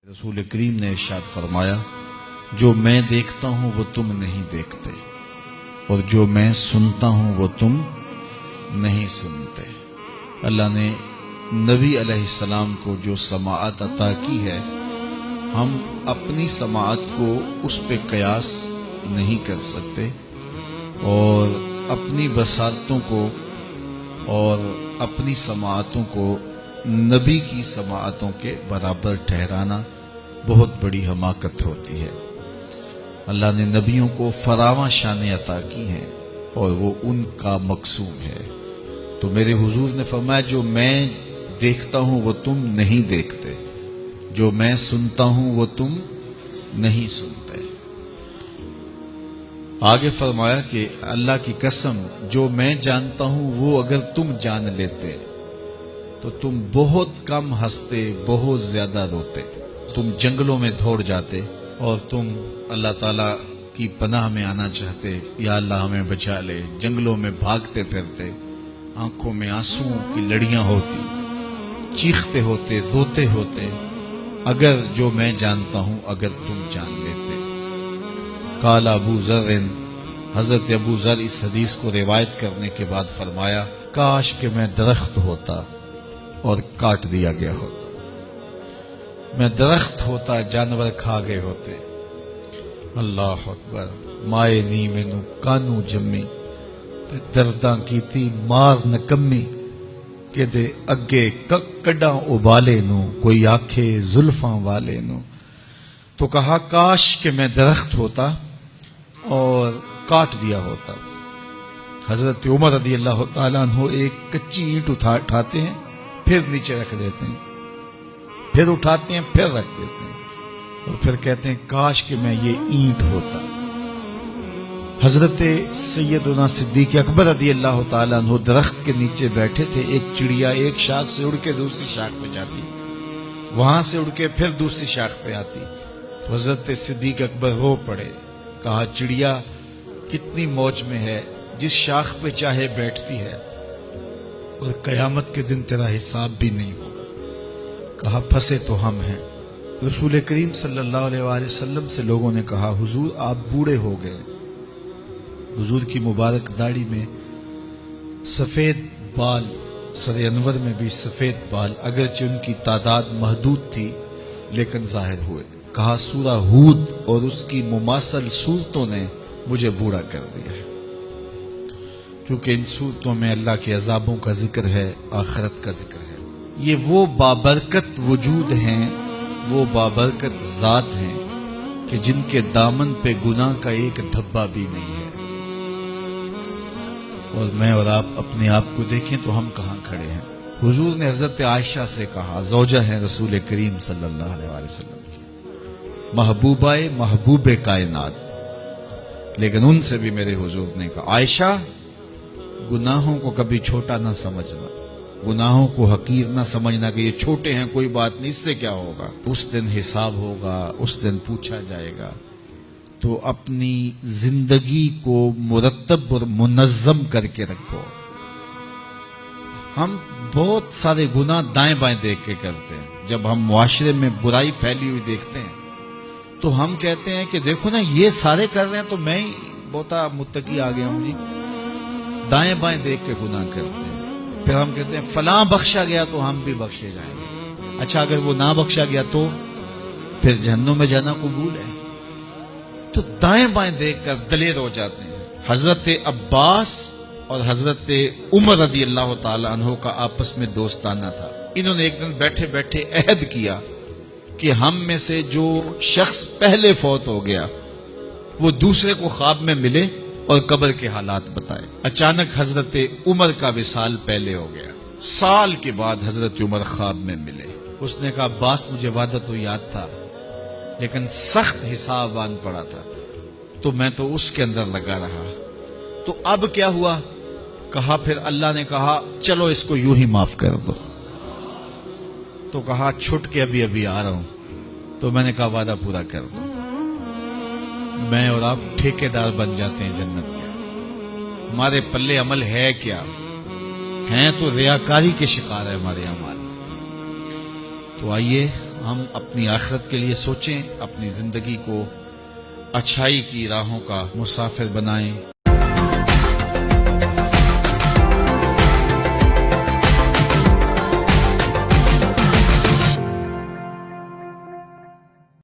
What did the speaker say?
رسول کریم نے ارشاد فرمایا، جو میں دیکھتا ہوں وہ تم نہیں دیکھتے، اور جو میں سنتا ہوں وہ تم نہیں سنتے۔ اللہ نے نبی علیہ السلام کو جو سماعت عطا کی ہے، ہم اپنی سماعت کو اس پہ قیاس نہیں کر سکتے، اور اپنی بصارتوں کو اور اپنی سماعتوں کو نبی کی سماعتوں کے برابر ٹھہرانا بہت بڑی حماقت ہوتی ہے۔ اللہ نے نبیوں کو فراواں شانیں عطا کی ہیں اور وہ ان کا مقصوم ہے۔ تو میرے حضور نے فرمایا، جو میں دیکھتا ہوں وہ تم نہیں دیکھتے، جو میں سنتا ہوں وہ تم نہیں سنتے۔ آگے فرمایا کہ اللہ کی قسم، جو میں جانتا ہوں وہ اگر تم جان لیتے تو تم بہت کم ہنستے، بہت زیادہ روتے، تم جنگلوں میں دوڑ جاتے اور تم اللہ تعالیٰ کی پناہ میں آنا چاہتے، یا اللہ ہمیں بچا لے، جنگلوں میں بھاگتے پھرتے، آنکھوں میں آنسوؤں کی لڑیاں ہوتی، چیختے ہوتے، روتے ہوتے، اگر جو میں جانتا ہوں اگر تم جان لیتے۔ قال ابو ذر، حضرت ابو ذر اس حدیث کو روایت کرنے کے بعد فرمایا، کاش کہ میں درخت ہوتا اور کاٹ دیا گیا ہوتا، میں درخت ہوتا جانور کھا گئے ہوتے۔ اللہ اکبر۔ مائے نی مینو کانو جمی تے درداں کیتی مار نکمی، کہ دے اگے کڈاں ابالے نو کوئی آکھے زلفاں والے نو۔ تو کہا کاش کہ میں درخت ہوتا اور کاٹ دیا ہوتا۔ حضرت عمر رضی اللہ تعالیٰ عنہ ایک کچی اینٹ اٹھاتے ہیں، پھر نیچے رکھ دیتے ہیں، پھر اٹھاتے ہیں، پھر رکھ دیتے ہیں، اور پھر کہتے ہیں کاش کہ میں یہ اینٹ ہوتا۔ حضرت سیدنا صدیق اکبر رضی اللہ تعالیٰ عنہ درخت کے نیچے بیٹھے تھے، ایک چڑیا ایک شاخ سے اڑ کے دوسری شاخ پہ جاتی، وہاں سے اڑ کے پھر دوسری شاخ پہ آتی، تو حضرت صدیق اکبر رو پڑے، کہا چڑیا کتنی موج میں ہے، جس شاخ پہ چاہے بیٹھتی ہے، اور قیامت کے دن تیرا حساب بھی نہیں ہوگا۔ کہا پھنسے تو ہم ہیں۔ رسول کریم صلی اللہ علیہ وآلہ وسلم سے لوگوں نے کہا، حضور آپ بوڑھے ہو گئے۔ حضور کی مبارک داڑھی میں سفید بال، سر انور میں بھی سفید بال، اگرچہ ان کی تعداد محدود تھی لیکن ظاہر ہوئے۔ کہا سورہ ہود اور اس کی مماثل صورتوں نے مجھے بوڑھا کر دیا ہے، کیونکہ ان صورتوں میں اللہ کے عذابوں کا ذکر ہے، آخرت کا ذکر ہے۔ یہ وہ بابرکت وجود ہیں، وہ بابرکت ذات ہیں کہ جن کے دامن پہ گناہ کا ایک دھبا بھی نہیں ہے۔ اور میں اور آپ اپنے آپ کو دیکھیں تو ہم کہاں کھڑے ہیں۔ حضور نے حضرت عائشہ سے کہا، زوجہ ہیں رسول کریم صلی اللہ علیہ وآلہ وسلم کی، محبوبہ محبوب کائنات، لیکن ان سے بھی میرے حضور نے کہا، عائشہ گناہوں کو کبھی چھوٹا نہ سمجھنا، گناہوں کو حقیر نہ سمجھنا کہ یہ چھوٹے ہیں کوئی بات نہیں، اس سے کیا ہوگا، اس دن حساب ہوگا، اس دن پوچھا جائے گا۔ تو اپنی زندگی کو مرتب اور منظم کر کے رکھو۔ ہم بہت سارے گناہ دائیں بائیں دیکھ کے کرتے ہیں۔ جب ہم معاشرے میں برائی پھیلی ہوئی دیکھتے ہیں تو ہم کہتے ہیں کہ دیکھو نا یہ سارے کر رہے ہیں تو میں ہی بہت متقی آ گیا ہوں جی۔ دائیں بائیں دیکھ کے گناہ کرتے ہیں، پھر ہم کہتے ہیں فلاں بخشا گیا تو ہم بھی بخشے جائیں گے۔ اچھا اگر وہ نہ بخشا گیا تو پھر جہنم میں جانا قبول ہے؟ تو دائیں بائیں دیکھ کر دلیر ہو جاتے ہیں۔ حضرت عباس اور حضرت عمر رضی اللہ تعالی عنہ کا آپس میں دوستانہ تھا۔ انہوں نے ایک دن بیٹھے بیٹھے عہد کیا کہ ہم میں سے جو شخص پہلے فوت ہو گیا وہ دوسرے کو خواب میں ملے اور قبر کے حالات بتائے۔ اچانک حضرت عمر کا وصال پہلے ہو گیا، سال کے بعد حضرت عمر خواب میں ملے۔ اس نے کہا عباس مجھے وعدہ تو یاد تھا لیکن سخت حساب آن پڑا تھا تو میں تو اس کے اندر لگا رہا، تو اب کیا ہوا؟ کہا پھر اللہ نے کہا چلو اس کو یوں ہی معاف کر دو۔ تو کہا چھٹ کے ابھی ابھی آ رہا ہوں۔ تو میں نے کہا وعدہ پورا کر دو۔ میں اور آپ ٹھیکیدار بن جاتے ہیں جنت کے۔ ہمارے پلے عمل ہے کیا؟ ہیں تو ریاکاری کے شکار ہے ہمارے اعمال۔ تو آئیے ہم اپنی آخرت کے لیے سوچیں، اپنی زندگی کو اچھائی کی راہوں کا مسافر بنائیں۔